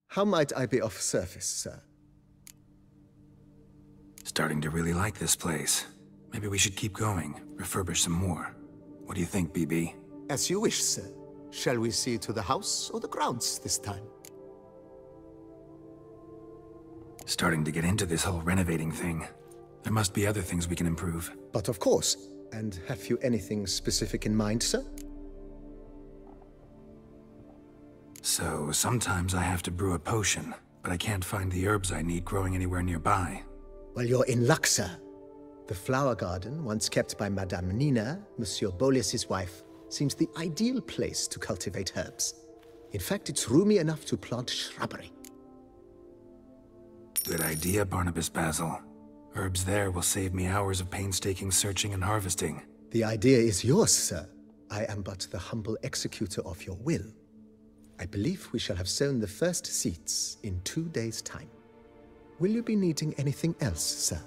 How might I be of service, sir? Starting to really like this place. Maybe we should keep going, refurbish some more. What do you think, BB? As you wish, sir. Shall we see to the house or the grounds this time? Starting to get into this whole renovating thing. There must be other things we can improve. But of course. And have you anything specific in mind, sir? So, sometimes I have to brew a potion, but I can't find the herbs I need growing anywhere nearby. Well, you're in luck, sir. The flower garden, once kept by Madame Nina, Monsieur Boleus's wife, seems the ideal place to cultivate herbs. In fact, it's roomy enough to plant shrubbery. Good idea, Barnabas Basil. Herbs there will save me hours of painstaking searching and harvesting. The idea is yours, sir. I am but the humble executor of your will. I believe we shall have sown the first seeds in 2 days' time. Will you be needing anything else, sir?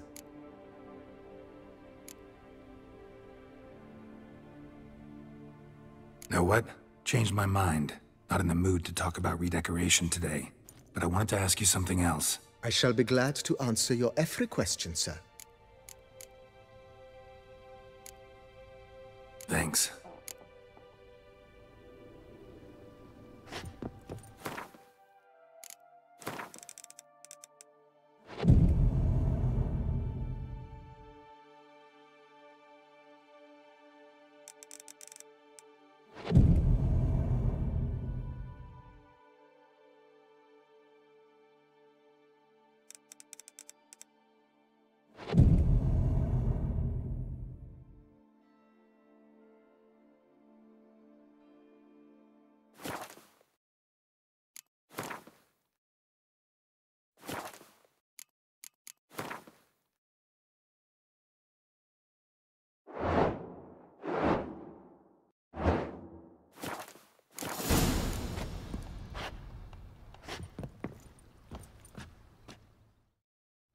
Know what? Changed my mind. Not in the mood to talk about redecoration today. But I wanted to ask you something else. I shall be glad to answer your every question, sir. Thanks.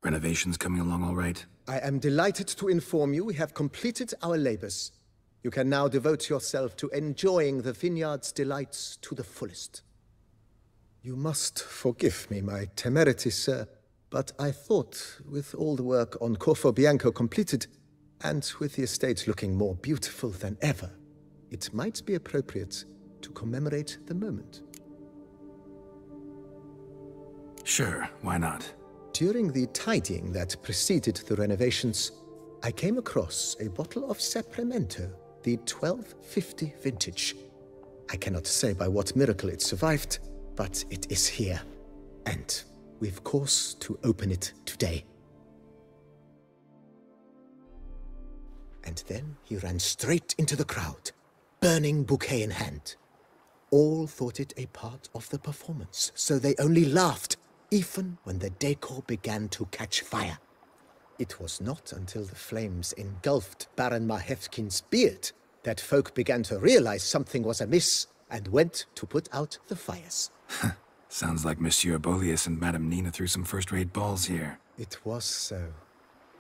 Renovations coming along all right? I am delighted to inform you we have completed our labors. You can now devote yourself to enjoying the vineyard's delights to the fullest. You must forgive me my temerity, sir, but I thought, with all the work on Corvo Bianco completed, and with the estate looking more beautiful than ever, it might be appropriate to commemorate the moment. Sure, why not? During the tidying that preceded the renovations, I came across a bottle of Sapramento, the 1250 vintage. I cannot say by what miracle it survived, but it is here. And we've cause to open it today. And then he ran straight into the crowd, burning bouquet in hand. All thought it a part of the performance, so they only laughed, even when the decor began to catch fire. It was not until the flames engulfed Baron Mahevkin's beard that folk began to realize something was amiss and went to put out the fires. Sounds like Monsieur Boleus and Madame Nina threw some first-rate balls here. It was so.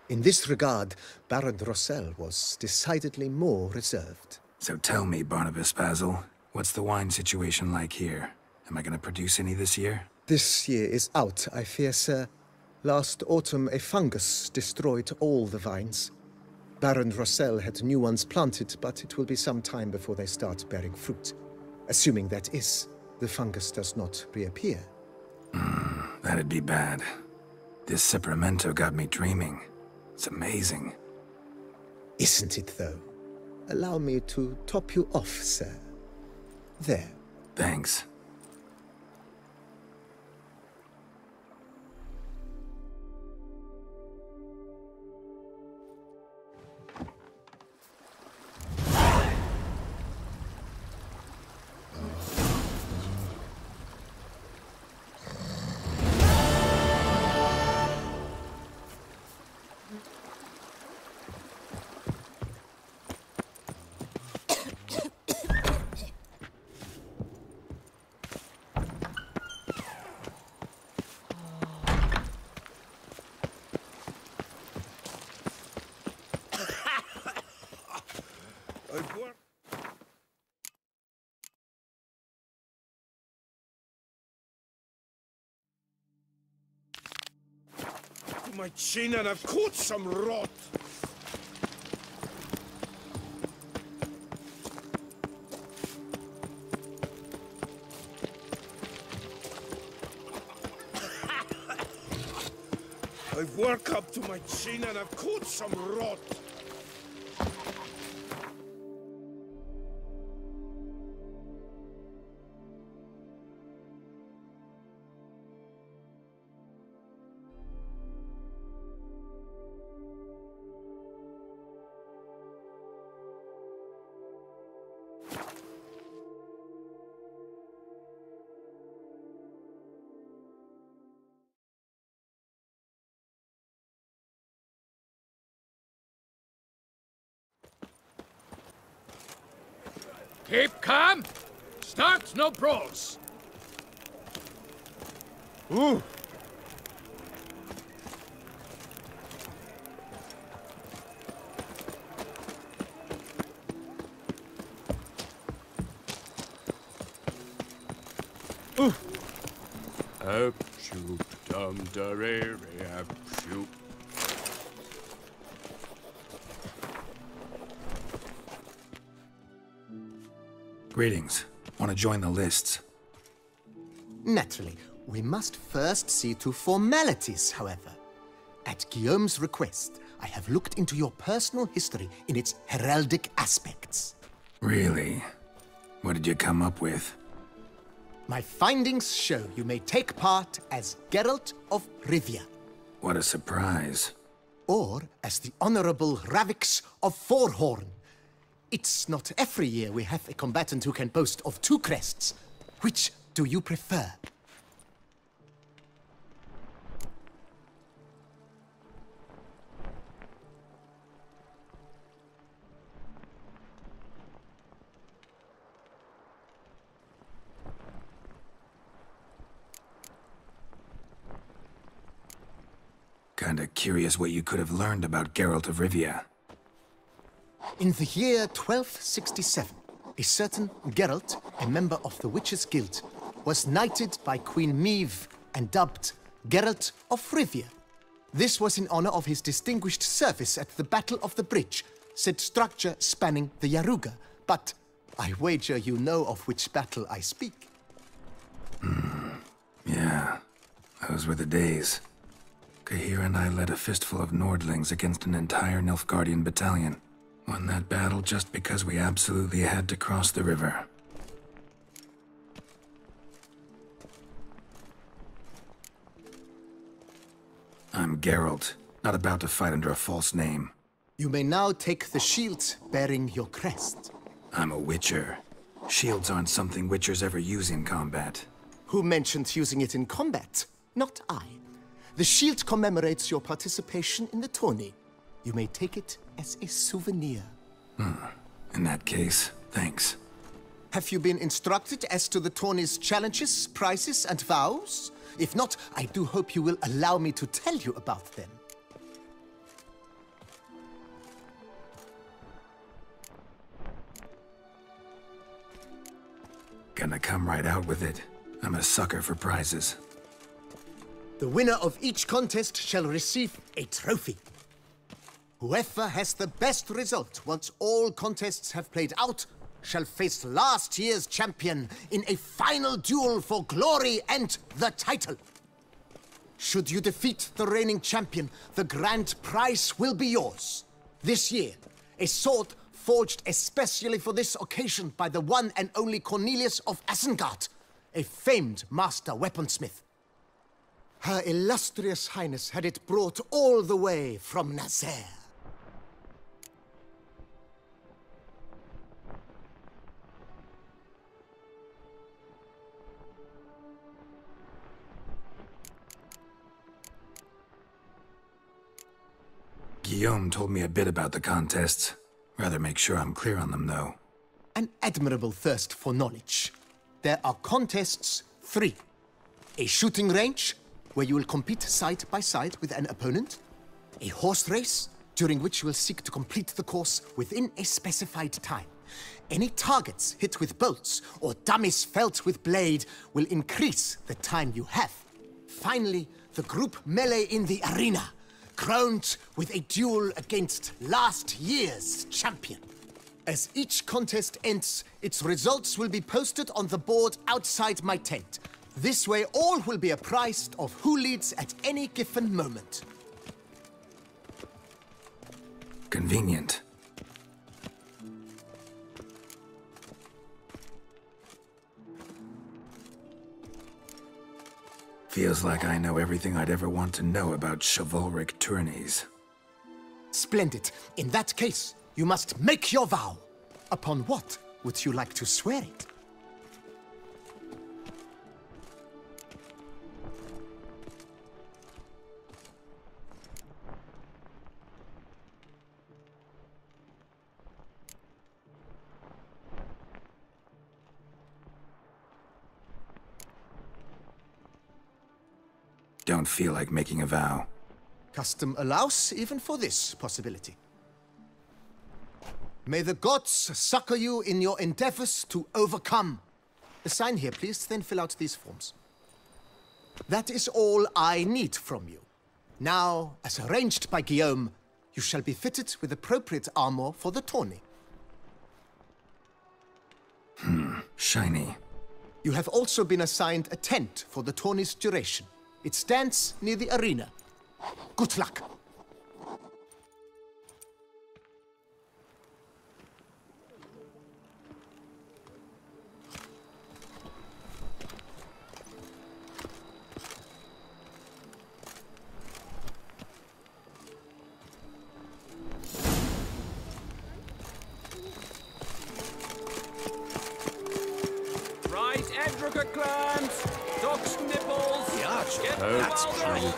In this regard, Baron Rossel was decidedly more reserved. So tell me, Barnabas Basil, what's the wine situation like here? Am I gonna produce any this year? This year is out, I fear, sir. Last autumn, a fungus destroyed all the vines. Baron Rossel had new ones planted, but it will be some time before they start bearing fruit. Assuming that is, the fungus does not reappear. That'd be bad. This Sapramento got me dreaming. It's amazing. Isn't it, though? Allow me to top you off, sir. There. Thanks. my chin and I've caught some rot. I've worked up to my chin and I've caught some rot. Keep calm. Start no brawls. Ooh. Up shoot, dum da re re, up shoot. Greetings. Want to join the lists? Naturally, we must first see to formalities, however. At Guillaume's request, I have looked into your personal history in its heraldic aspects. Really? What did you come up with? My findings show you may take part as Geralt of Rivia, What a surprise. or as the Honorable Ravix of Forhorn. It's not every year we have a combatant who can boast of 2 crests. Which do you prefer? Kinda curious what you could have learned about Geralt of Rivia. In the year 1267, a certain Geralt, a member of the Witches' Guild, was knighted by Queen Meve and dubbed Geralt of Rivia. This was in honor of his distinguished service at the Battle of the Bridge, said structure spanning the Yaruga. But I wager you know of which battle I speak. Yeah, those were the days. Cahir and I led a fistful of Nordlings against an entire Nilfgaardian battalion. Won that battle just because we absolutely had to cross the river. I'm Geralt, not about to fight under a false name. You may now take the shield bearing your crest. I'm a Witcher. Shields aren't something Witchers ever use in combat. Who mentioned using it in combat? Not I. The shield commemorates your participation in the tourney. You may take it as a souvenir. In that case, thanks. Have you been instructed as to the tourney's challenges, prizes, and vows? If not, I do hope you will allow me to tell you about them. Gonna come right out with it. I'm a sucker for prizes. The winner of each contest shall receive a trophy. Whoever has the best result once all contests have played out shall face last year's champion in a final duel for glory and the title. Should you defeat the reigning champion, the grand prize will be yours. This year, a sword forged especially for this occasion by the one and only Cornelius of Isengard, a famed master weaponsmith. Her illustrious highness had it brought all the way from Nazaire. Guillaume told me a bit about the contests. Rather make sure I'm clear on them, though. An admirable thirst for knowledge. There are contests 3. A shooting range, where you will compete side by side with an opponent. A horse race, during which you will seek to complete the course within a specified time. Any targets hit with bolts or dummies felt with blade will increase the time you have. Finally, the group melee in the arena, crowned with a duel against last year's champion. As each contest ends, its results will be posted on the board outside my tent. This way, all will be apprised of who leads at any given moment. Convenient. Feels like I know everything I'd ever want to know about chivalric tourneys. Splendid. In that case, you must make your vow. Upon what would you like to swear it? Don't feel like making a vow. Custom allows even for this possibility. May the gods succor you in your endeavors to overcome. Sign here, please, then fill out these forms. That is all I need from you. Now, as arranged by Guillaume, you shall be fitted with appropriate armor for the tourney. Shiny. You have also been assigned a tent for the tourney's duration. It stands near the arena. Good luck. Right, Edrica clams, duck's nipples. That's true.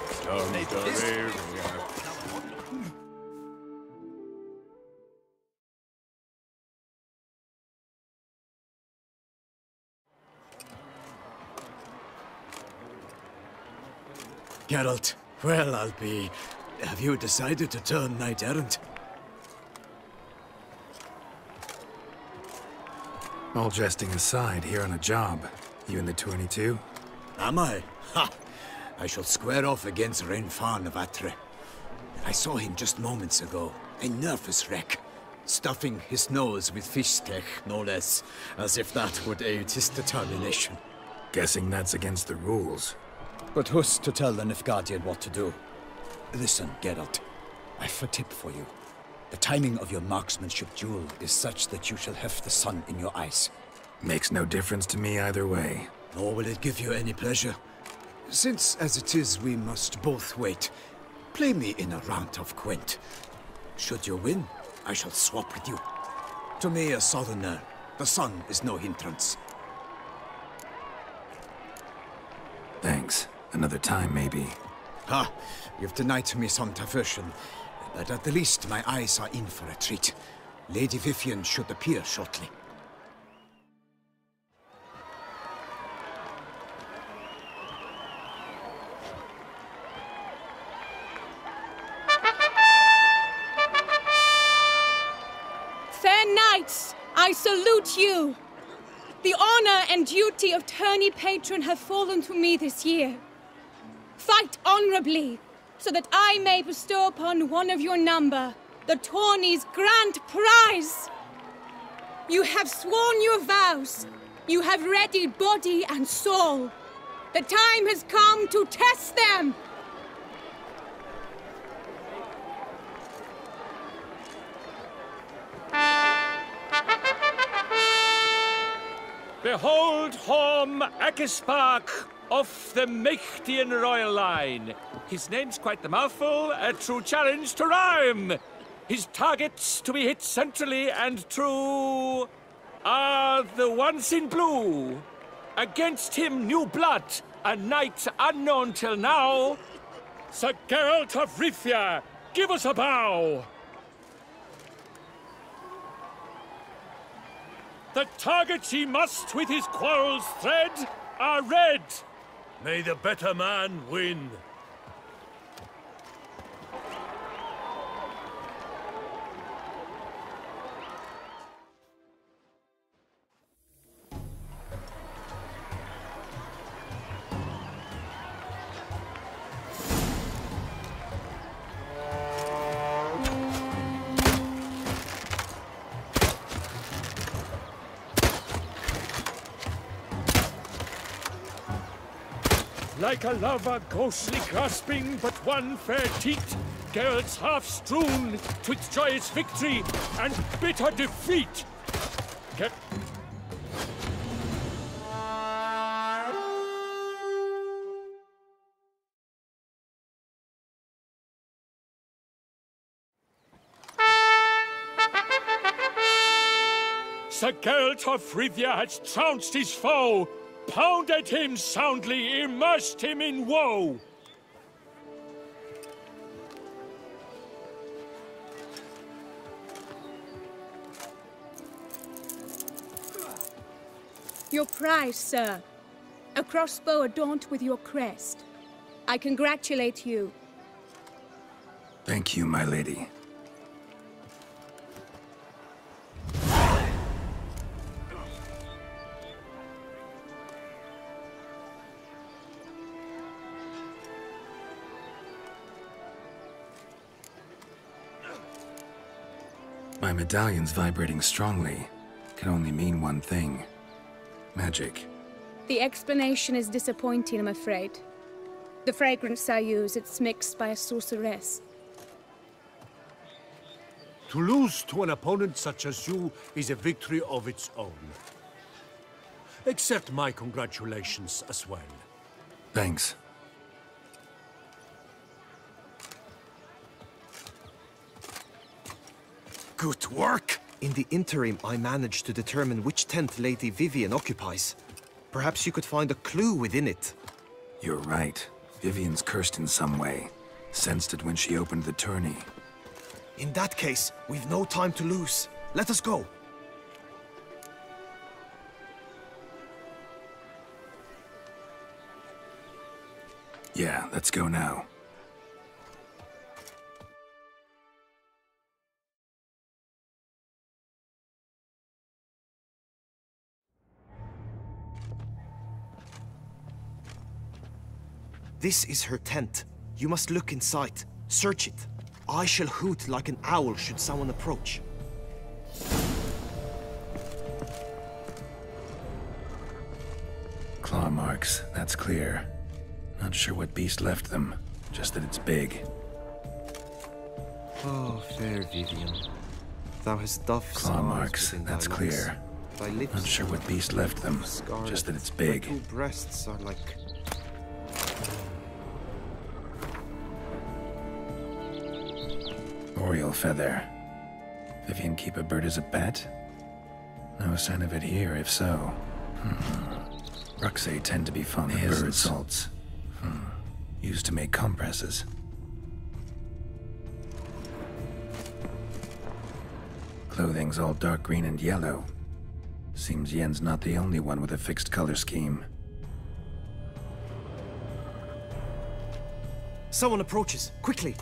Geralt, well, I'll be... Have you decided to turn knight-errant? All jesting aside, here on a job. You in the 22? Am I? Ha! I shall square off against Renfan of Atre. I saw him just moments ago. A nervous wreck. Stuffing his nose with fish steak, no less. As if that would aid his determination. Guessing that's against the rules. But who's to tell the Nilfgaardian what to do? Listen, Geralt. I've a tip for you. The timing of your marksmanship duel is such that you shall have the sun in your eyes. Makes no difference to me either way. Nor will it give you any pleasure. Since, as it is, we must both wait, play me in a round of Gwent. Should you win, I shall swap with you. To me, a southerner, the sun is no hindrance. Thanks. Another time, maybe. Ha! You've denied me some diversion, but at the least my eyes are in for a treat. Lady Vivian should appear shortly. Fair knights, I salute you. The honor and duty of tourney patron have fallen to me this year. Fight honorably, so that I may bestow upon one of your number the tourney's grand prize. You have sworn your vows. You have readied body and soul. The time has come to test them. Behold Horm Akispark of the Mechtian royal line. His name's quite the mouthful, a true challenge to rhyme. His targets to be hit centrally and true are the ones in blue. Against him new blood, a knight unknown till now. Sir Geralt of Rivia, give us a bow. The targets he must with his quarrels thread are red. May the better man win. Like a lover ghostly grasping but one fair teat, Geralt's half strewn twixt joyous victory and bitter defeat. Sir Geralt of Rivia had trounced his foe, pounded him soundly, immersed him in woe. Your prize, sir. A crossbow adorned with your crest. I congratulate you. Thank you, my lady. My medallion's vibrating strongly. Can only mean one thing. Magic. The explanation is disappointing, I'm afraid. The fragrance I use, it's mixed by a sorceress. To lose to an opponent such as you is a victory of its own. Accept my congratulations as well. Thanks. Good work! In the interim, I managed to determine which tent Lady Vivienne occupies. Perhaps you could find a clue within it. You're right. Vivienne's cursed in some way. Sensed it when she opened the tourney. In that case, we've no time to lose. Let us go. Yeah, let's go now. This is her tent. You must look inside. Search it. I shall hoot like an owl should someone approach. Claw marks, that's clear. Not sure what beast left them, just that it's big. Oh, fair Vivienne. Thou hast doffed Claw marks, that's clear. Thy lips Not sure what beast left them, just that it's big. Thy two breasts are like... Oriole feather. Vivienne keep a bird as a pet? No sign of it here, if so. Ruxay tend to be fond of bird salts. Used to make compresses. Clothing's all dark green and yellow. Seems Yen's not the only one with a fixed color scheme. Someone approaches. Quickly!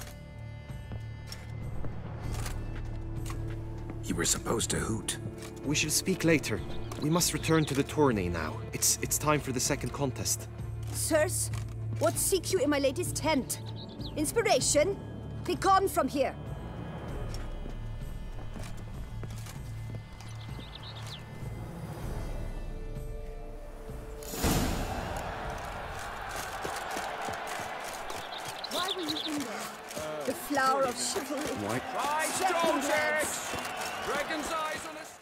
You were supposed to hoot. We shall speak later. We must return to the tourney now. It's time for the second contest. Sirs, what seek you in my lady's tent? Inspiration? Be gone from here! Why were you in there? The flower of chivalry. Why? Dragon's eyes on a stick!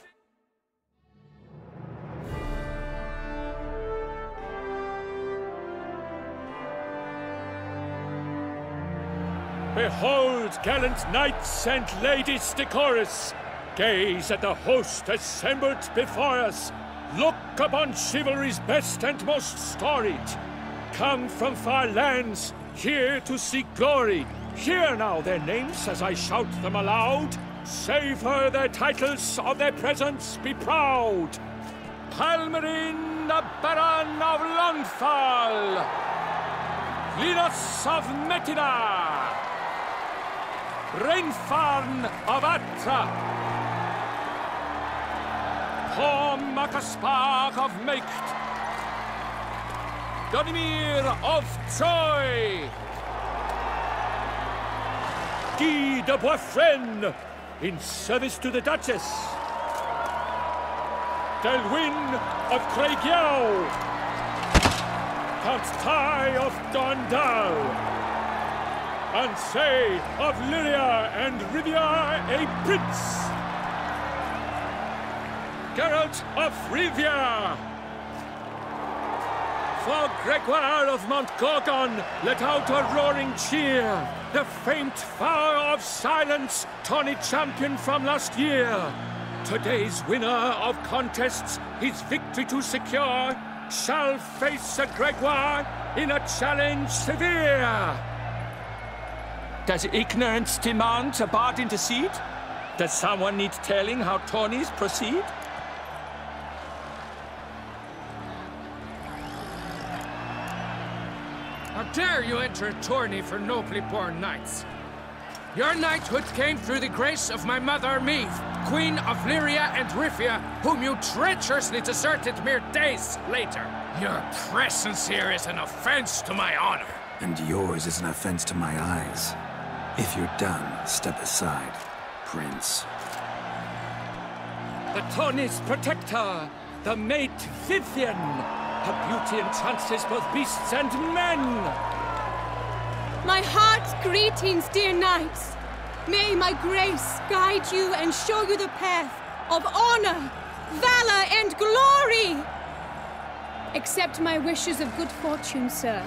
Behold, gallant knights and ladies decorous! Gaze at the host assembled before us! Look upon chivalry's best and most storied! Come from far lands, here to seek glory! Hear now their names as I shout them aloud! Savor their titles, of their presence be proud! Palmerin, the Baron of Lonfall! Linos of Metina! Rainfarn of Atra! Tom Makaspark of Meikt! Donimir of Troy! Guy de Boisfren, in service to the Duchess! Delwyn of Craigiau! Count Tai of Dondal, and say of Lyria and Rivia a prince. Geralt of Rivia. For Gregoire of Mount Gorgon, let out a roaring cheer. The faint vow of silence, tourney champion from last year. Today's winner of contests, his victory to secure, shall face Sir Gregoire in a challenge severe. Does ignorance demand a bard intercede? Does someone need telling how tourneys proceed? How dare you enter a tourney for nobly born knights? Your knighthood came through the grace of my mother, Meve, Queen of Lyria and Rivia, whom you treacherously deserted mere days later. Your presence here is an offense to my honor. And yours is an offense to my eyes. If you're done, step aside, Prince. The tourney's protector, the mate Vivian. Her beauty entrances both beasts and men. My heart's greetings, dear knights. May my grace guide you and show you the path of honor, valor, and glory. Accept my wishes of good fortune, sir,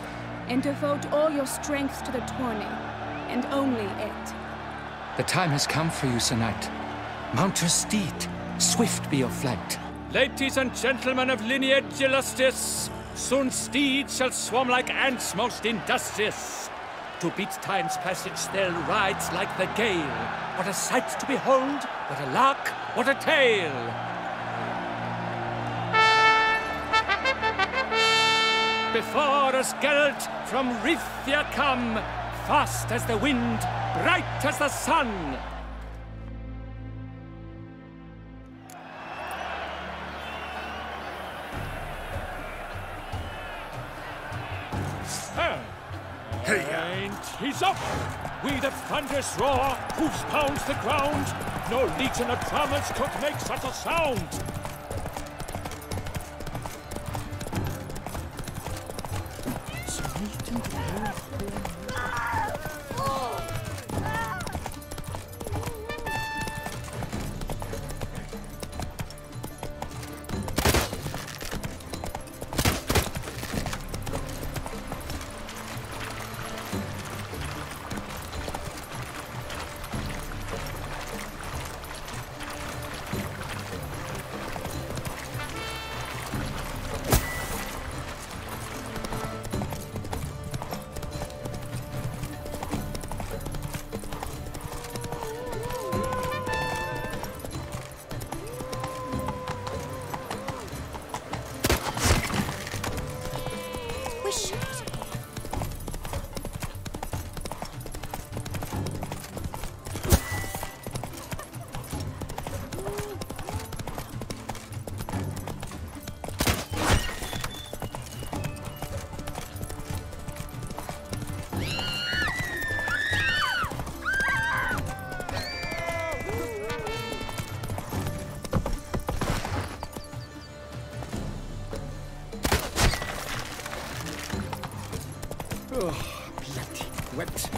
and devote all your strength to the tourney, and only it. The time has come for you, Sir Knight. Mount your steed. Swift be your flight. Ladies and gentlemen of lineage illustrious, soon steeds shall swarm like ants most industrious. To beat time's passage they'll ride like the gale. What a sight to behold, what a lark, what a tale! Before us Geralt from Rivia come, fast as the wind, bright as the sun. And he's up! With a thunderous roar, hoofs pounds the ground. No legion of drummers could make such a sound. Oh, bloody wet.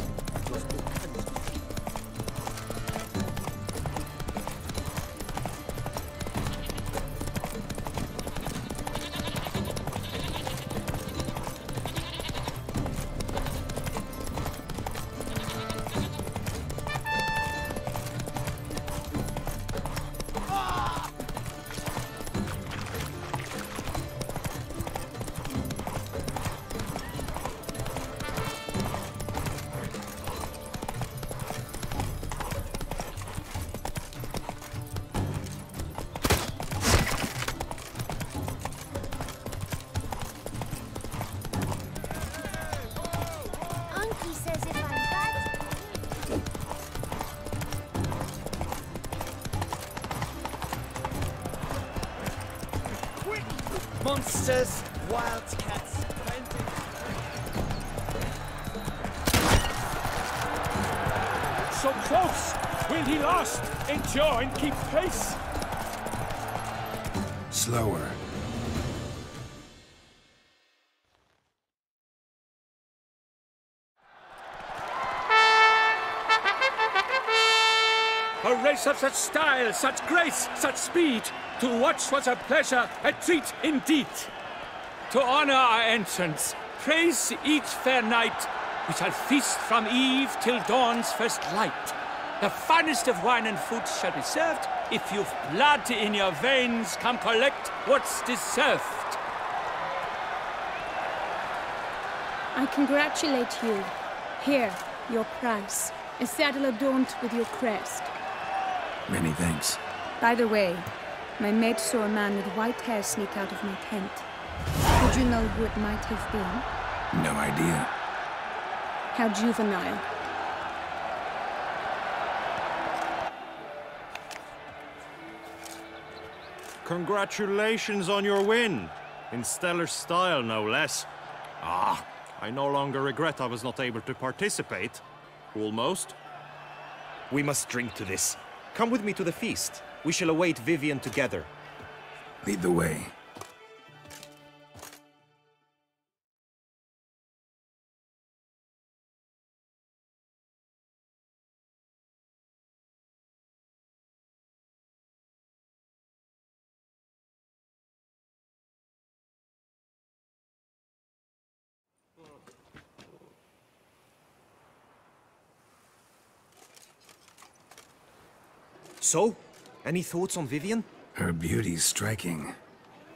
Monsters, wildcats, So close! Will he last? Endure and keep pace? Slower. A race of such style, such grace, such speed. To watch was a pleasure, a treat indeed. To honor our entrance, praise each fair knight. We shall feast from eve till dawn's first light. The finest of wine and food shall be served. If you've blood in your veins, come collect what's deserved. I congratulate you. Here, your prize. A saddle adorned with your crest. Many thanks. By the way, my maid saw a man with white hair sneak out of my tent. Would you know who it might have been? No idea. How juvenile. Congratulations on your win. In stellar style, no less. Ah, I no longer regret I was not able to participate. Almost. We must drink to this. Come with me to the feast. We shall await Vivian together. Lead the way. So, any thoughts on Vivian? Her beauty's striking.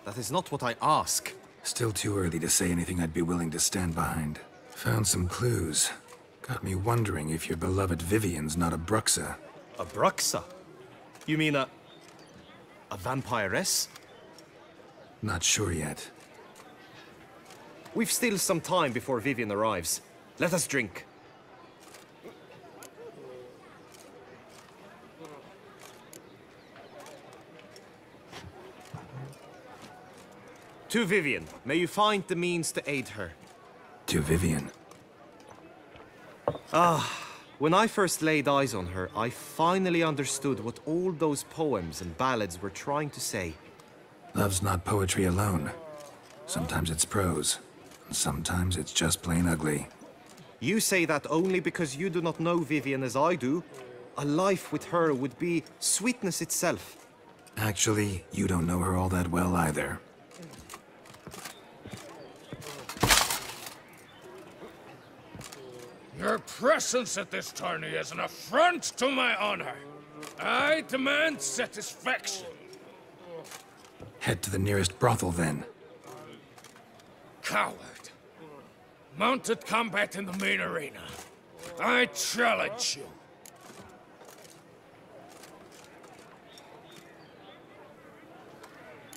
That is not what I ask. Still too early to say anything I'd be willing to stand behind. Found some clues. Got me wondering if your beloved Vivian's not a Bruxa. A Bruxa? You mean a vampiress? Not sure yet. We've still some time before Vivian arrives. Let us drink. To Vivian, may you find the means to aid her. To Vivian. When I first laid eyes on her, I finally understood what all those poems and ballads were trying to say. Love's not poetry alone. Sometimes it's prose, and sometimes it's just plain ugly. You say that only because you do not know Vivian as I do. A life with her would be sweetness itself. Actually, you don't know her all that well either. Your presence at this tourney is an affront to my honor. I demand satisfaction. Head to the nearest brothel, then. Coward. Mounted combat in the main arena. I challenge you.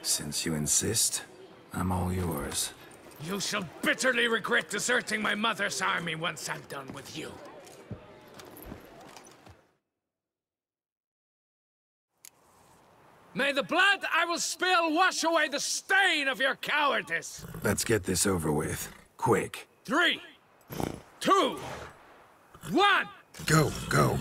Since you insist, I'm all yours. You shall bitterly regret deserting my mother's army once I'm done with you. May the blood I will spill wash away the stain of your cowardice! Let's get this over with. Quick. 3, 2, 1! Go, go.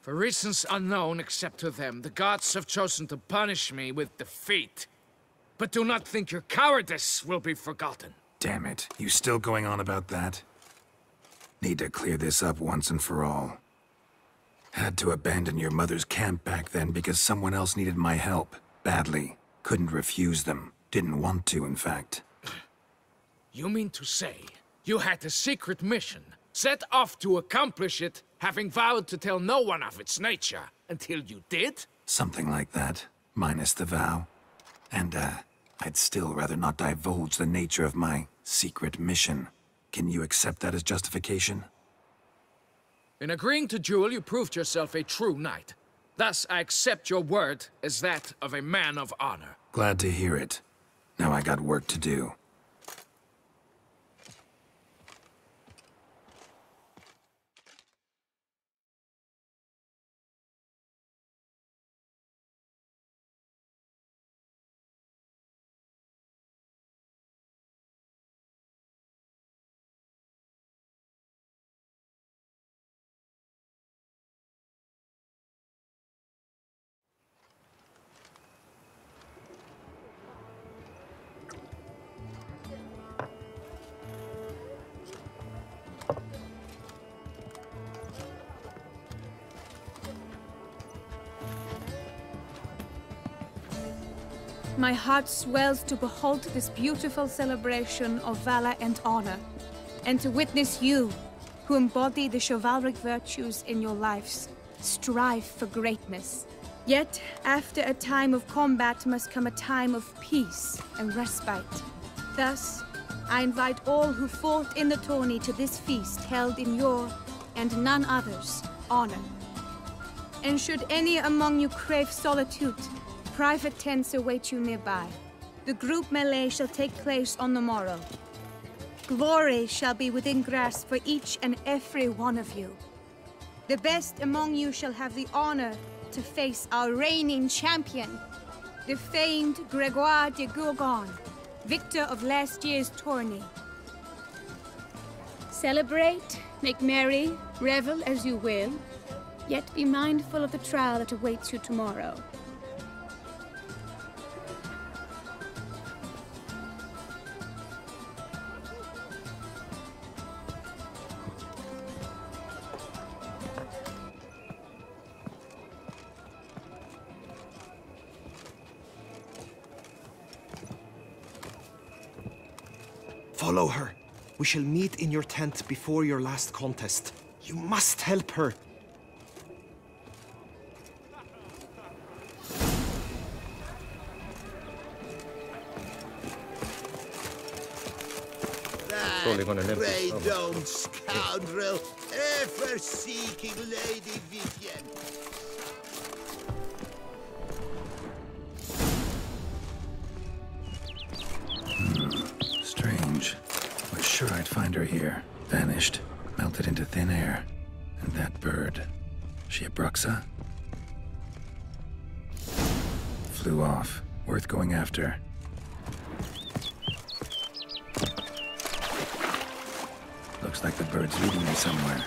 For reasons unknown except to them, the gods have chosen to punish me with defeat. But do not think your cowardice will be forgotten. Damn it. You still going on about that? Need to clear this up once and for all. Had to abandon your mother's camp back then because someone else needed my help. Badly. Couldn't refuse them. Didn't want to, in fact. You mean to say you had a secret mission, set off to accomplish it, having vowed to tell no one of its nature, until you did? Something like that, minus the vow. And, I'd still rather not divulge the nature of my secret mission. Can you accept that as justification? In agreeing to duel, you proved yourself a true knight. Thus, I accept your word as that of a man of honor. Glad to hear it. Now I got work to do. My heart swells to behold this beautiful celebration of valor and honor, and to witness you, who embody the chivalric virtues in your lives, strive for greatness. Yet, after a time of combat must come a time of peace and respite. Thus, I invite all who fought in the tourney to this feast held in your, and none other's, honor. And should any among you crave solitude, private tents await you nearby. The group melee shall take place on the morrow. Glory shall be within grasp for each and every one of you. The best among you shall have the honor to face our reigning champion, the famed Gregoire de Gourgon, victor of last year's tourney. Celebrate, make merry, revel as you will, yet be mindful of the trial that awaits you tomorrow. Follow her. We shall meet in your tent before your last contest. You must help her. Grey-domed scoundrel, ever seeking Lady Vivienne. Strange. Was sure I'd find her here. Vanished. Melted into thin air. And that bird. She a Bruxa? Flew off. Worth going after. Looks like the bird's leading me somewhere.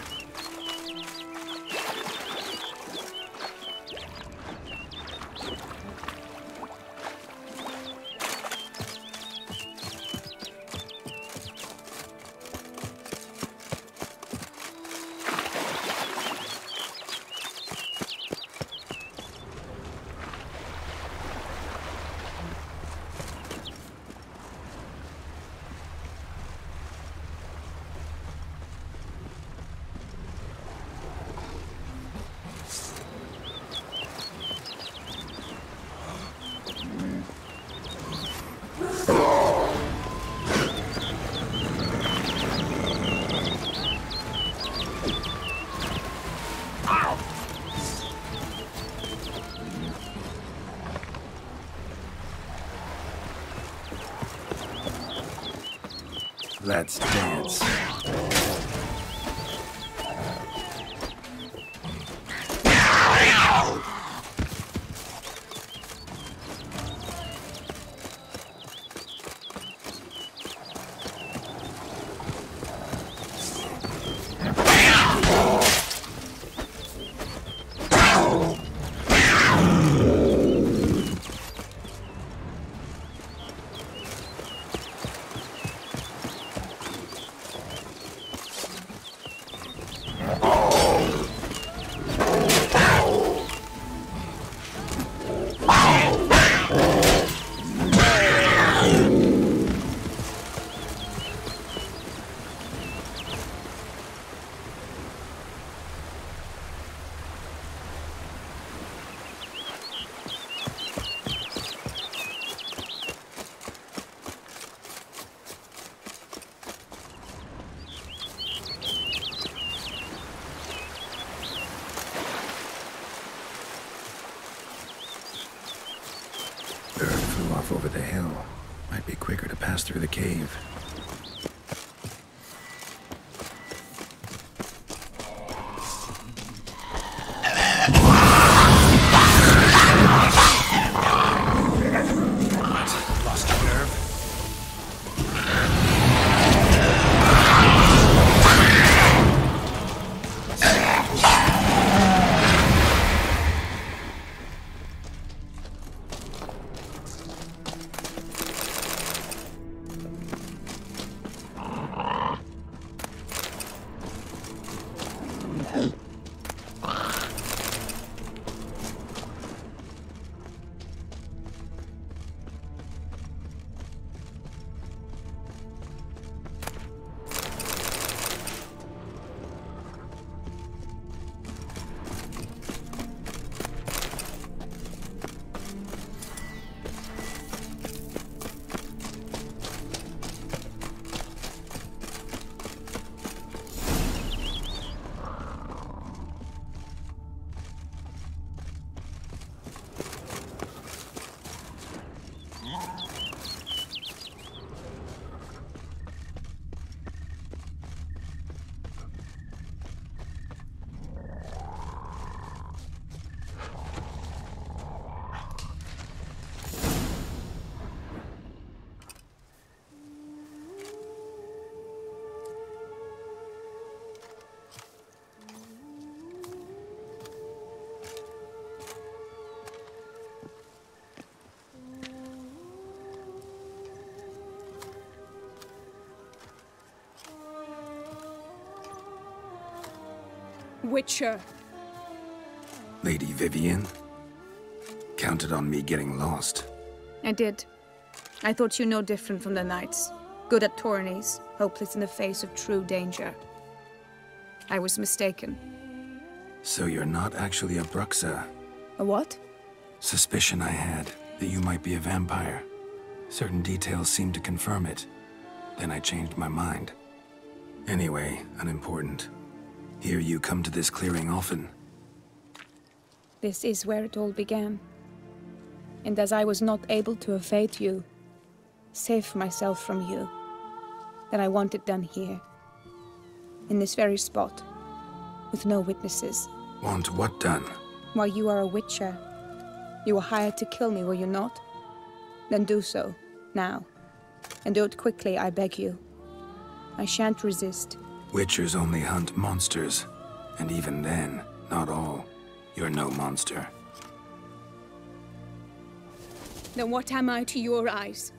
Let's dance. off over the hill. Might be quicker to pass through the cave. Lost your nerve? Witcher. Lady Vivienne? Counted on me getting lost. I did. I thought you no different from the knights. Good at tourneys, hopeless in the face of true danger. I was mistaken. So you're not actually a Bruxa? A what? Suspicion I had, that you might be a vampire. Certain details seemed to confirm it. Then I changed my mind. Anyway, unimportant. Hear you come to this clearing often. This is where it all began. And as I was not able to evade you, save myself from you, then I want it done here. In this very spot. With no witnesses. Want what done? Why, you are a witcher. You were hired to kill me, were you not? Then do so, now. And do it quickly, I beg you. I shan't resist. Witchers only hunt monsters. And even then, not all. You're no monster. Then what am I to your eyes?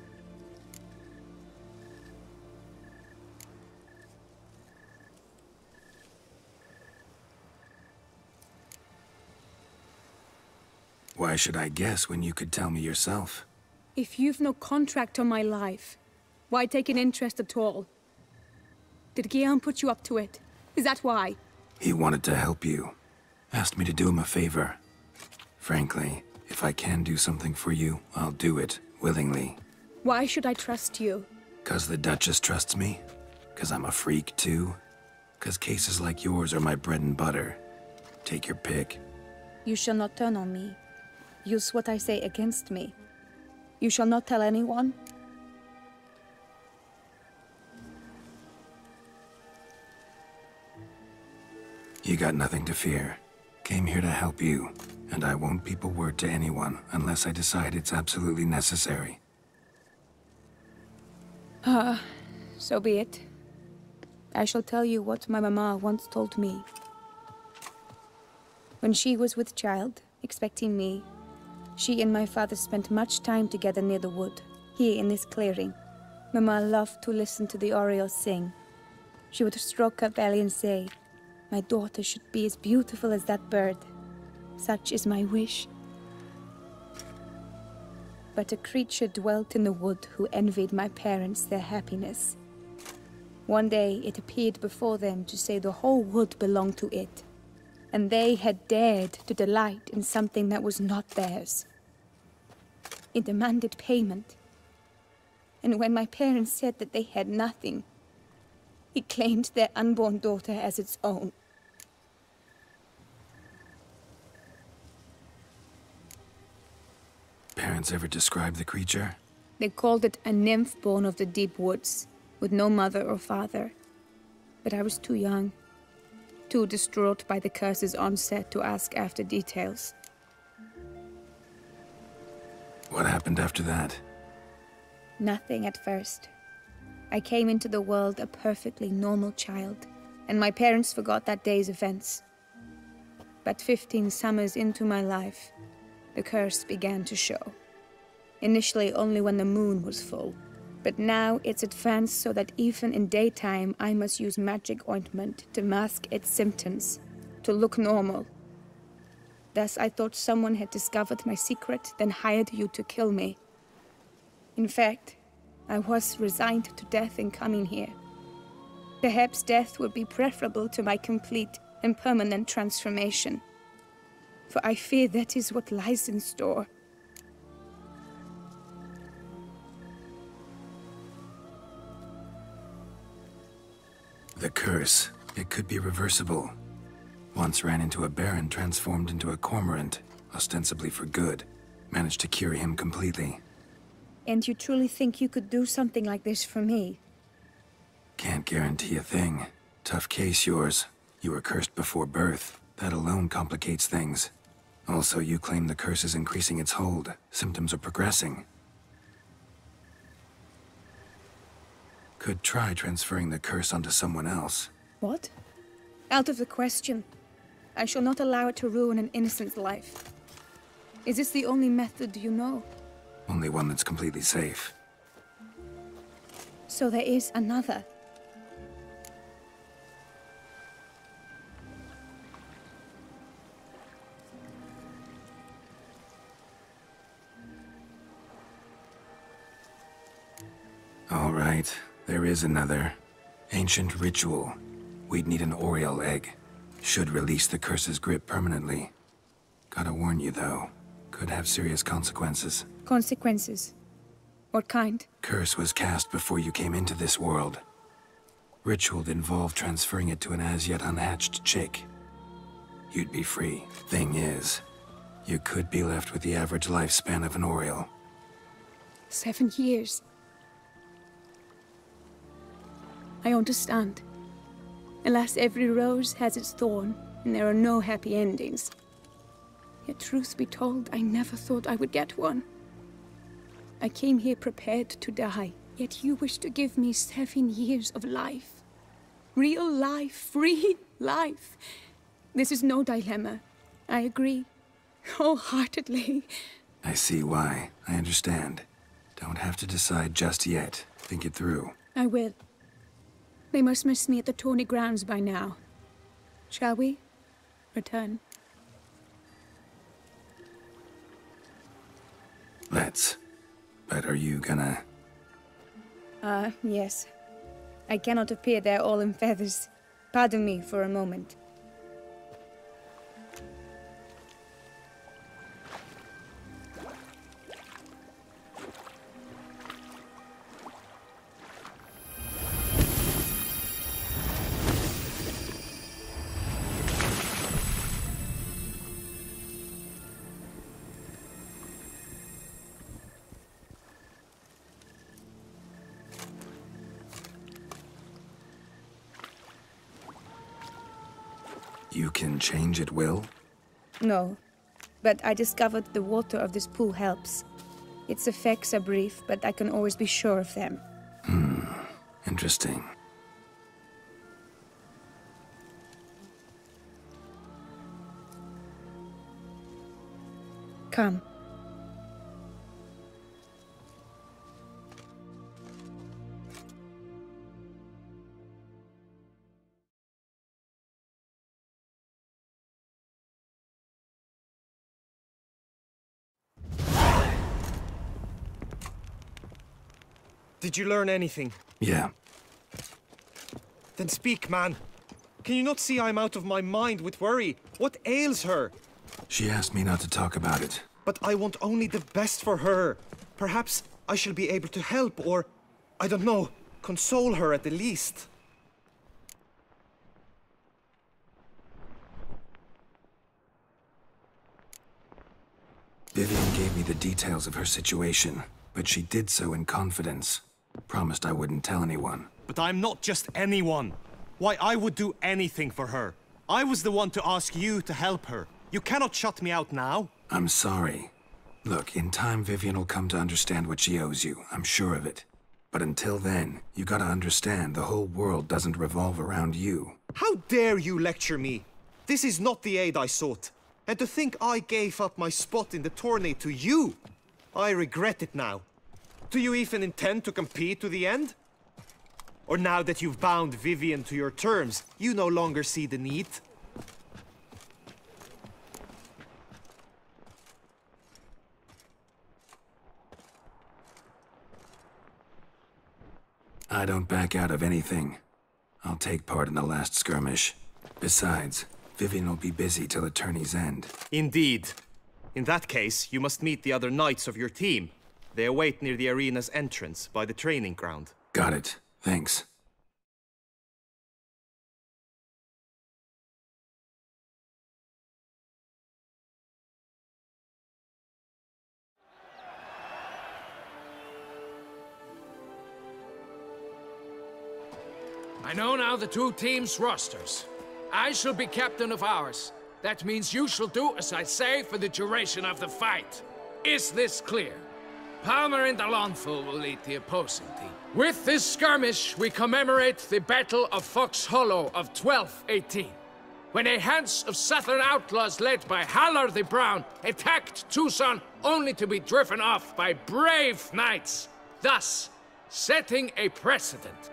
Why should I guess when you could tell me yourself? If you've no contract on my life, why take an interest at all? Did Guillaume put you up to it? Is that why? He wanted to help you. Asked me to do him a favor. Frankly, if I can do something for you, I'll do it, willingly. Why should I trust you? 'Cause the Duchess trusts me? 'Cause I'm a freak, too? 'Cause cases like yours are my bread and butter. Take your pick. You shall not turn on me. Use what I say against me. You shall not tell anyone? You got nothing to fear. Came here to help you, and I won't peep a word to anyone unless I decide it's absolutely necessary. So be it. I shall tell you what my mama once told me. When she was with child, expecting me, she and my father spent much time together near the wood, here in this clearing. Mama loved to listen to the orioles sing. She would stroke her belly and say, "My daughter should be as beautiful as that bird. Such is my wish." But a creature dwelt in the wood who envied my parents their happiness. One day it appeared before them to say the whole wood belonged to it, and they had dared to delight in something that was not theirs. It demanded payment, and when my parents said that they had nothing, it claimed their unborn daughter as its own. Parents ever describe the creature? They called it a nymph born of the deep woods, with no mother or father. But I was too young, too distraught by the curse's onset to ask after details. What happened after that? Nothing at first. I came into the world a perfectly normal child, and my parents forgot that day's events. But 15 summers into my life, the curse began to show. Initially only when the moon was full, but now it's advanced so that even in daytime I must use magic ointment to mask its symptoms, to look normal. Thus I thought someone had discovered my secret, then hired you to kill me. In fact, I was resigned to death in coming here. Perhaps death would be preferable to my complete and permanent transformation. For I fear that is what lies in store. The curse. It could be reversible. Once ran into a baron transformed into a cormorant, ostensibly for good. Managed to cure him completely. And you truly think you could do something like this for me? Can't guarantee a thing. Tough case, yours. You were cursed before birth. That alone complicates things. Also, you claim the curse is increasing its hold. Symptoms are progressing. Could try transferring the curse onto someone else. What? Out of the question. I shall not allow it to ruin an innocent's life. Is this the only method you know? Only one that's completely safe. So there is another. All right, there is another. Ancient ritual. We'd need an Oriole egg. Should release the curse's grip permanently. Gotta warn you, though. Could have serious consequences. Consequences? What kind? Curse was cast before you came into this world. Ritual involved transferring it to an as-yet unhatched chick. You'd be free. Thing is, you could be left with the average lifespan of an Oriole. 7 years. I understand. Alas, every rose has its thorn, and there are no happy endings. Yet truth be told, I never thought I would get one. I came here prepared to die, yet you wish to give me 7 years of life. Real life, free life. This is no dilemma. I agree, wholeheartedly. I see why. I understand. Don't have to decide just yet. Think it through. I will. They must miss me at the tourney grounds by now. Shall we return? Let's. But are you gonna... Yes. I cannot appear there all in feathers. Pardon me for a moment. You can change at will? No, but I discovered the water of this pool helps. Its effects are brief, but I can always be sure of them. Interesting. Come. Did you learn anything? Yeah. Then speak, man. Can you not see I'm out of my mind with worry? What ails her? She asked me not to talk about it. But I want only the best for her. Perhaps I shall be able to help or, I don't know, console her at the least. Vivian gave me the details of her situation, but she did so in confidence. Promised I wouldn't tell anyone. But I'm not just anyone. Why, I would do anything for her. I was the one to ask you to help her. You cannot shut me out now. I'm sorry. Look, in time Vivian will come to understand what she owes you. I'm sure of it. But until then, you gotta understand the whole world doesn't revolve around you. How dare you lecture me? This is not the aid I sought. And to think I gave up my spot in the tourney to you, I regret it now. Do you even intend to compete to the end? Or now that you've bound Vivian to your terms, you no longer see the need? I don't back out of anything. I'll take part in the last skirmish. Besides, Vivian will be busy till the tourney's end. Indeed. In that case, you must meet the other knights of your team. They await near the arena's entrance, by the training ground. Got it. Thanks. I know now the two teams' rosters. I shall be captain of ours. That means you shall do as I say for the duration of the fight. Is this clear? Palmer and Alonso will lead the opposing team. With this skirmish, we commemorate the Battle of Fox Hollow of 1218, when a Hans of Southern outlaws led by Halar the Brown attacked Tucson only to be driven off by brave knights, thus setting a precedent.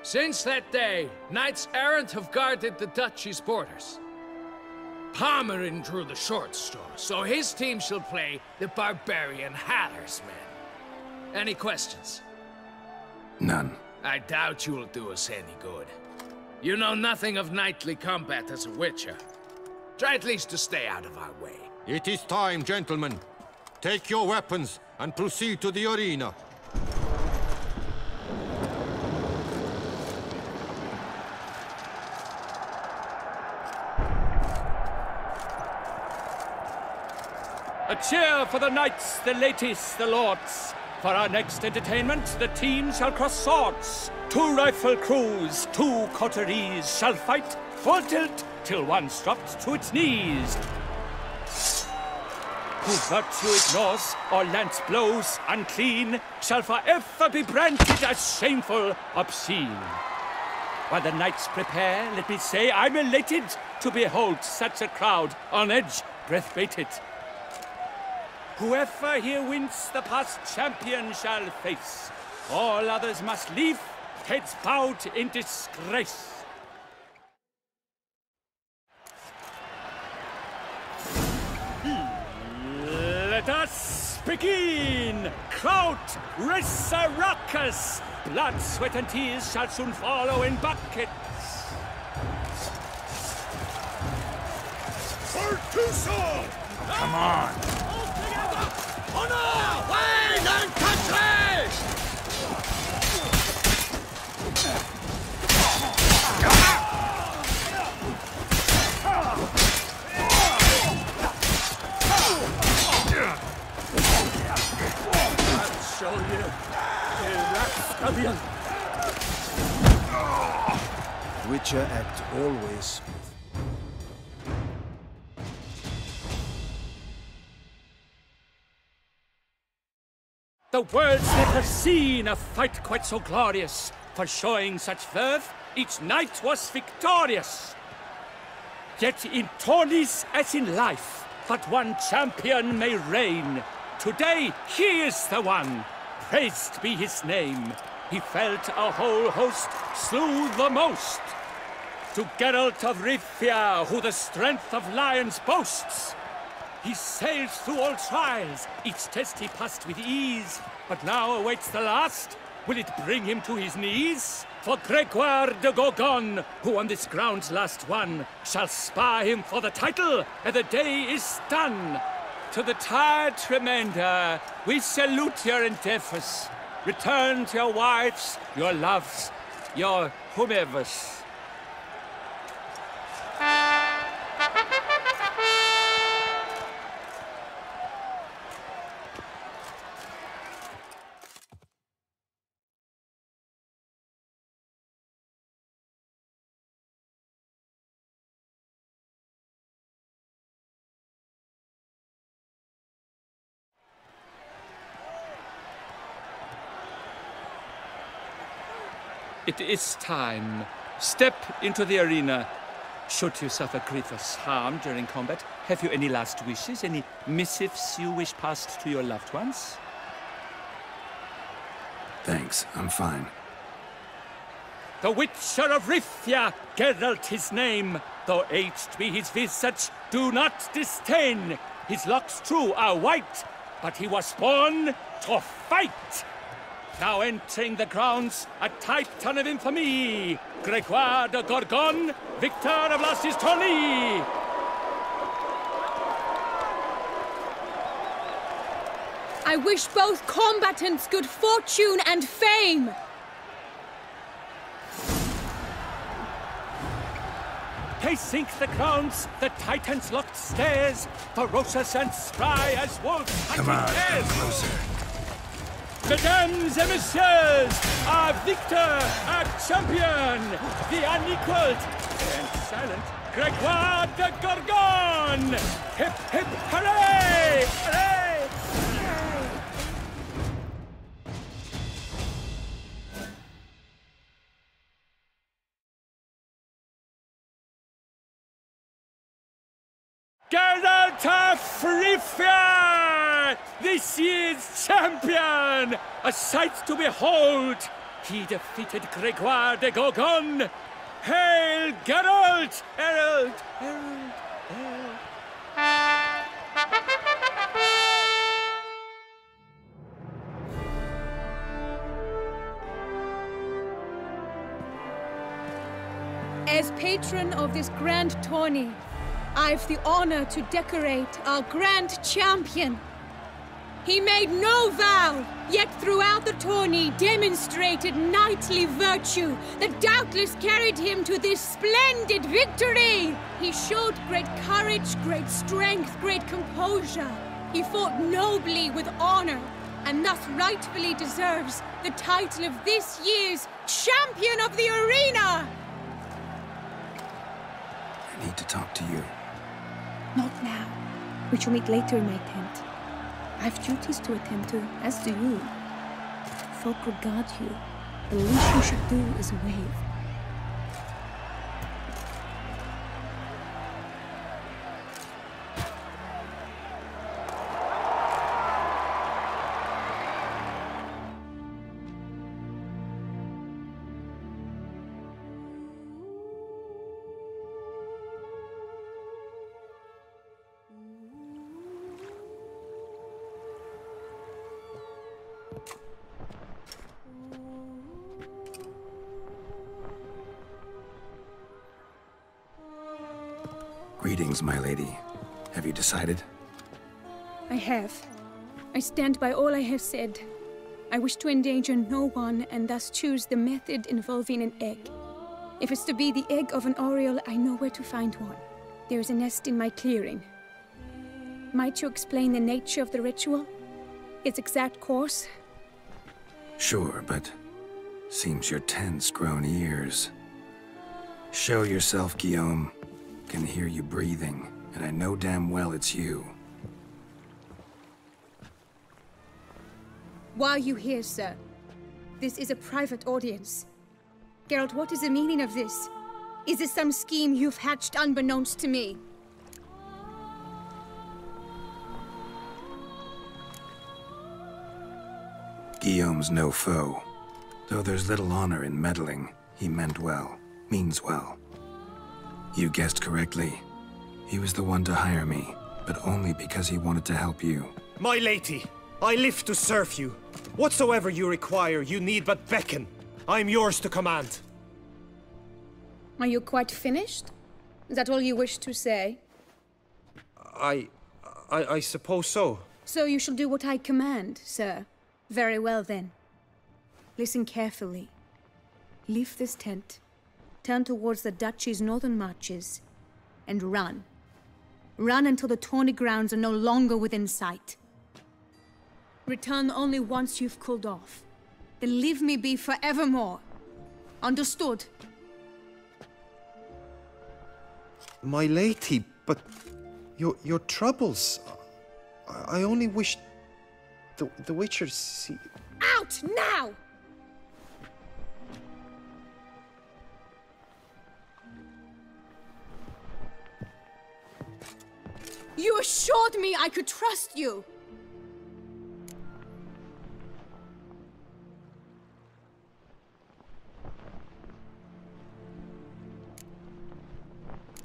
Since that day, knights errant have guarded the duchy's borders. Palmerin drew the short straw, so his team shall play the barbarian Halar's men. Any questions? None. I doubt you will do us any good. You know nothing of knightly combat as a witcher. Try at least to stay out of our way. It is time, gentlemen. Take your weapons and proceed to the arena. A cheer for the knights, the ladies, the lords. For our next entertainment, the teams shall cross swords. 2 rifle crews, 2 coteries shall fight full tilt till one's dropped to its knees. Who virtue ignores or lance blows unclean shall forever be branded as shameful, obscene. While the knights prepare, let me say I'm elated to behold such a crowd on edge, breath-baited. Whoever here wins the past champion shall face. All others must leave, heads bowed in disgrace. Let us begin! Crowd, raise a ruckus! Blood, sweat, and tears shall soon follow in buckets. For Tucson! Come on! Honor, Wayne, and country! I'll show you, Rascabian. Witcher act always. The world's never seen a fight quite so glorious. For showing such verve, each knight was victorious. Yet in tourneys as in life, but one champion may reign. Today, he is the one. Praised be his name. He felt a whole host, slew the most. To Geralt of Rivia, who the strength of lions boasts. He sailed through all trials, each test he passed with ease. But now awaits the last. Will it bring him to his knees? For Gregoire de Gorgon, who on this ground's last won, shall spar him for the title, and the day is done. To the tired remainder, we salute your endeavors. Return to your wives, your loves, your whomevers. It is time. Step into the arena. Should you suffer grievous harm during combat, have you any last wishes? Any missives you wish passed to your loved ones? Thanks, I'm fine. The Witcher of Rifia, Geralt his name. Though aged be his visage, do not disdain. His locks true are white, but he was born to fight. Now entering the grounds, a titan of infamy, Gregoire de Gorgon, victor of Las's tourney. I wish both combatants good fortune and fame. They sink the grounds, the titans locked stairs, ferocious and spry as wolves hunting bears. Come closer. Mesdames et messieurs, our victor, our champion, the unequaled and silent Gregoire de Gorgon! Hip, hip, hooray! Hooray! Hooray! Geralt of Rifia! This year's champion! A sight to behold! He defeated Gregoire de Gorgon! Hail Geralt! Herald! Herald! Herald! As patron of this grand tourney, I've the honor to decorate our grand champion. He made no vow, yet throughout the tourney demonstrated knightly virtue that doubtless carried him to this splendid victory. He showed great courage, great strength, great composure. He fought nobly with honor, and thus rightfully deserves the title of this year's Champion of the Arena! I need to talk to you. Not now. We shall meet later in my tent. I have duties to attend to, as do you. Folk regard you. The least you should do is wave. Greetings, my lady. Have you decided? I have. I stand by all I have said. I wish to endanger no one and thus choose the method involving an egg. If it's to be the egg of an oriole, I know where to find one. There is a nest in my clearing. Might you explain the nature of the ritual? Its exact course? Sure, but seems your tent's grown ears. Show yourself, Guillaume. Can hear you breathing, and I know damn well it's you. Why are you here, sir? This is a private audience. Geralt, what is the meaning of this? Is this some scheme you've hatched unbeknownst to me? Guillaume's no foe. Though there's little honor in meddling, he meant well, means well. You guessed correctly. He was the one to hire me, but only because he wanted to help you. My lady, I live to serve you. Whatsoever you require, you need but beckon. I am yours to command. Are you quite finished? Is that all you wish to say? I suppose so. So you shall do what I command, sir. Very well, then. Listen carefully. Leave this tent. Turn towards the Duchy's northern marches, and run. Run until the tourney grounds are no longer within sight. Return only once you've cooled off. Then leave me be forevermore. Understood? My lady, but your troubles. I only wish the Witcher see. Out now! You assured me I could trust you!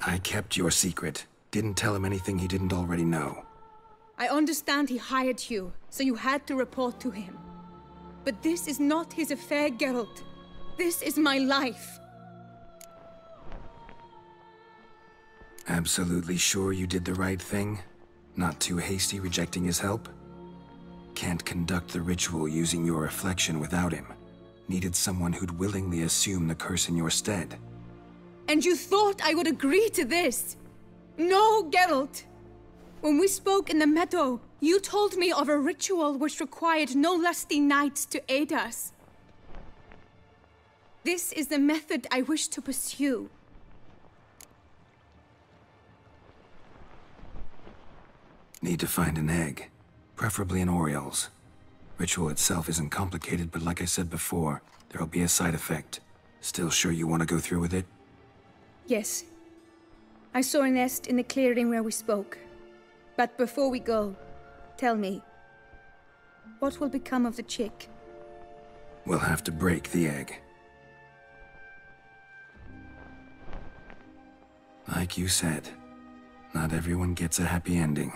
I kept your secret. Didn't tell him anything he didn't already know. I understand he hired you, so you had to report to him. But this is not his affair, Geralt. This is my life. Absolutely sure you did the right thing? Not too hasty rejecting his help? Can't conduct the ritual using your reflection without him. Needed someone who'd willingly assume the curse in your stead. And you thought I would agree to this? No, Geralt! When we spoke in the meadow, you told me of a ritual which required no lusty knights to aid us. This is the method I wish to pursue. Need to find an egg, preferably an Oriole's. Ritual itself isn't complicated, but like I said before, there'll be a side effect. Still sure you want to go through with it? Yes. I saw a nest in the clearing where we spoke. But before we go, tell me, what will become of the chick? We'll have to break the egg. Like you said, not everyone gets a happy ending.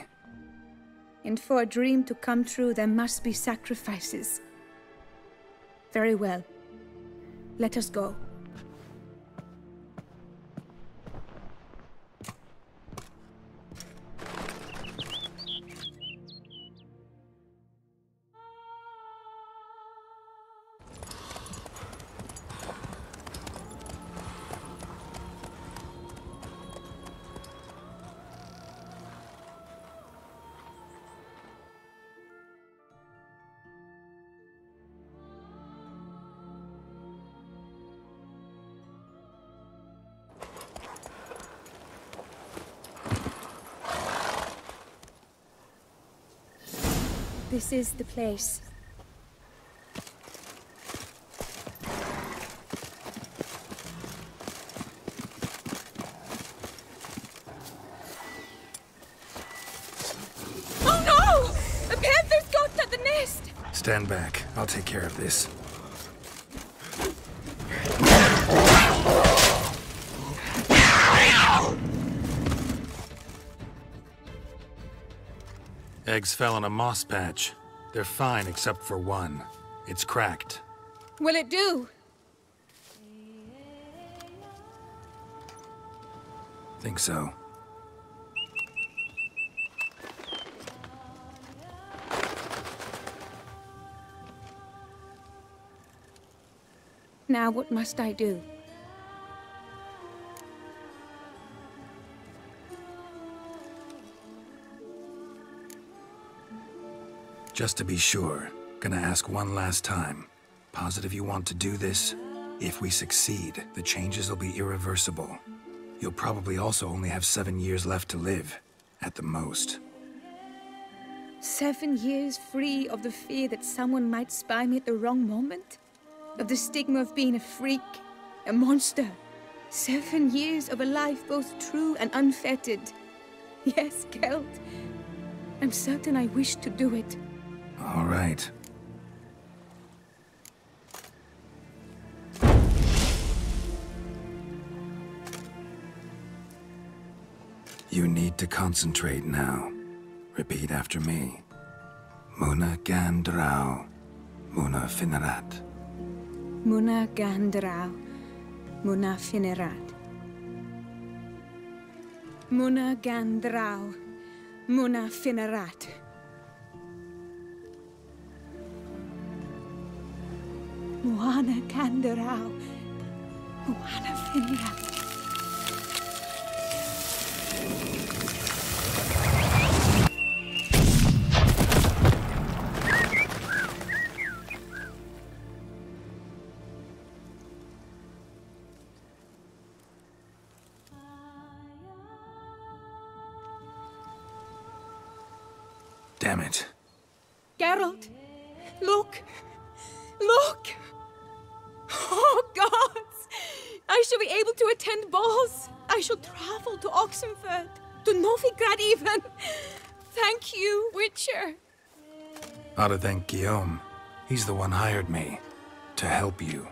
And for a dream to come true, there must be sacrifices. Very well. Let us go. This is the place. Oh no! A panther's got at the nest! Stand back. I'll take care of this. Eggs fell in a moss patch. They're fine except for one. It's cracked. Will it do? Think so. Now what must I do? Just to be sure, gonna ask one last time. Positive you want to do this? If we succeed, the changes will be irreversible. You'll probably also only have 7 years left to live, at the most. 7 years free of the fear that someone might spy me at the wrong moment? Of the stigma of being a freak, a monster? 7 years of a life both true and unfettered. Yes, Geralt. I'm certain I wish to do it. All right. You need to concentrate now. Repeat after me. Muna gan drau, Muna Finnerat. Muna gan drau, Muna Finnerat. Muna gan drau, Muna Finnerat. Muana Kandarau, Muana Finnerat. Damn it. Geralt, look! Look! Oh, gods! I shall be able to attend balls. I shall travel to Oxenfurt. to Novigrad even. Thank you, Witcher. Ought to thank Guillaume. He's the one hired me to help you.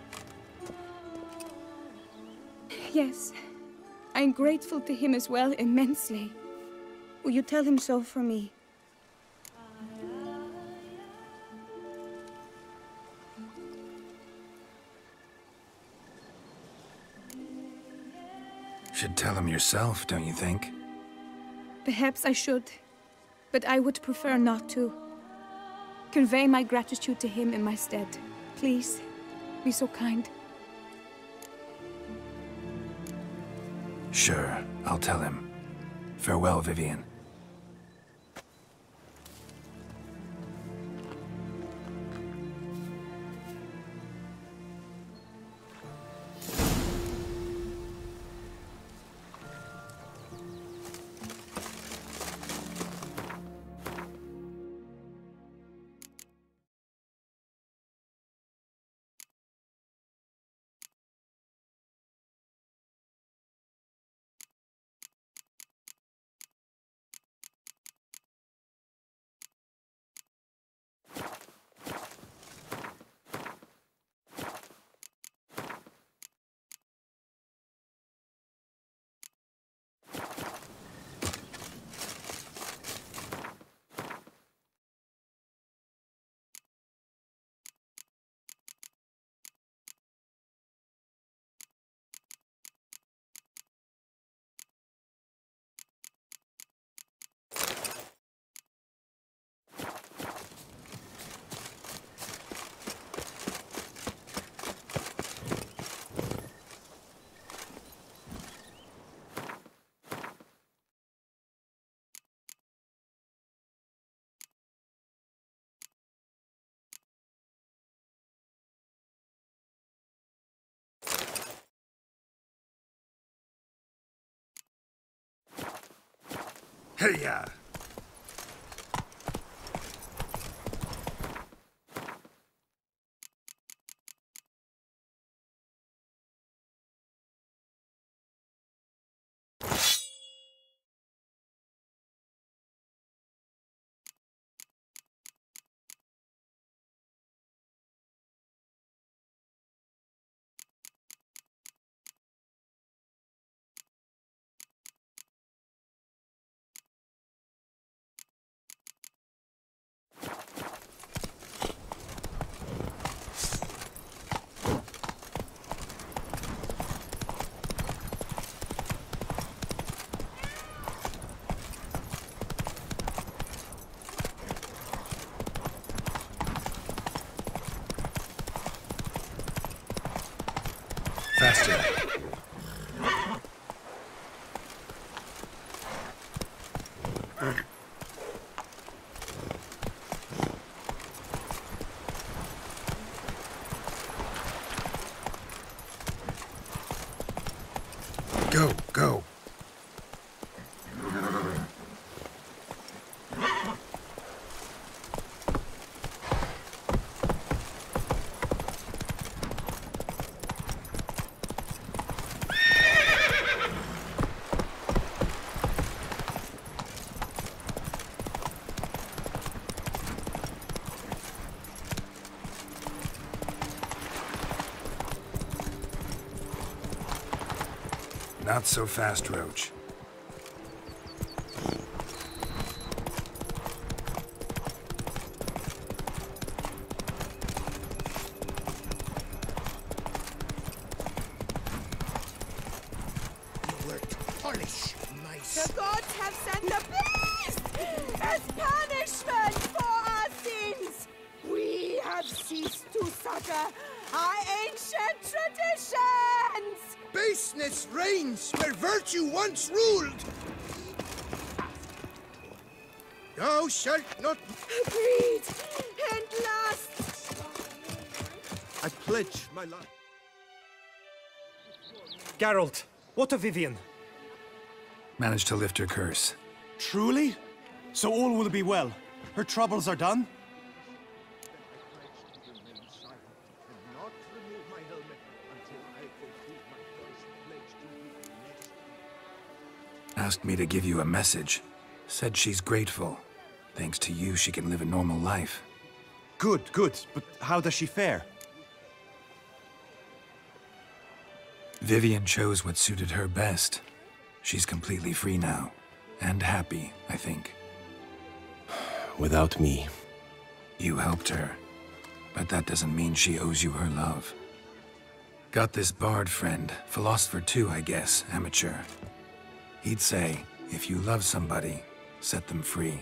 Yes, I'm grateful to him as well, immensely. Will you tell him so for me? Should tell him yourself, don't you think? Perhaps I should, but I would prefer not to. Convey my gratitude to him in my stead. Please, be so kind. Sure, I'll tell him. Farewell, Vivienne. Hey-ya! Faster. Go, go. Not so fast, Roach. The gods have sent a beast as punishment for our sins. We have ceased to succor our ancient traditions. Baseness reigns where virtue once ruled! Thou shalt not... Greed and lust! I pledge my life. Geralt, what of Vivienne? Managed to lift her curse. Truly? So all will be well? Her troubles are done? asked me to give you a message. Said she's grateful. Thanks to you, she can live a normal life. Good, good. But how does she fare? Vivian chose what suited her best. She's completely free now. And happy, I think. Without me. You helped her. But that doesn't mean she owes you her love. Got this bard friend, philosopher too, I guess, amateur. He'd say, if you love somebody, set them free.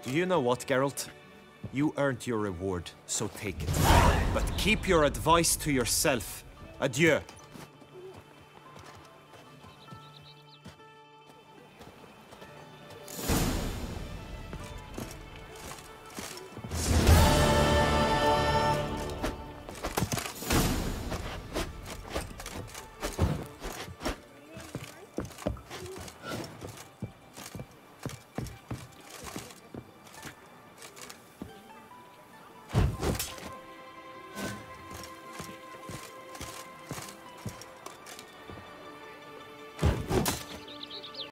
Do you know what, Geralt? You earned your reward, so take it. But keep your advice to yourself. Adieu.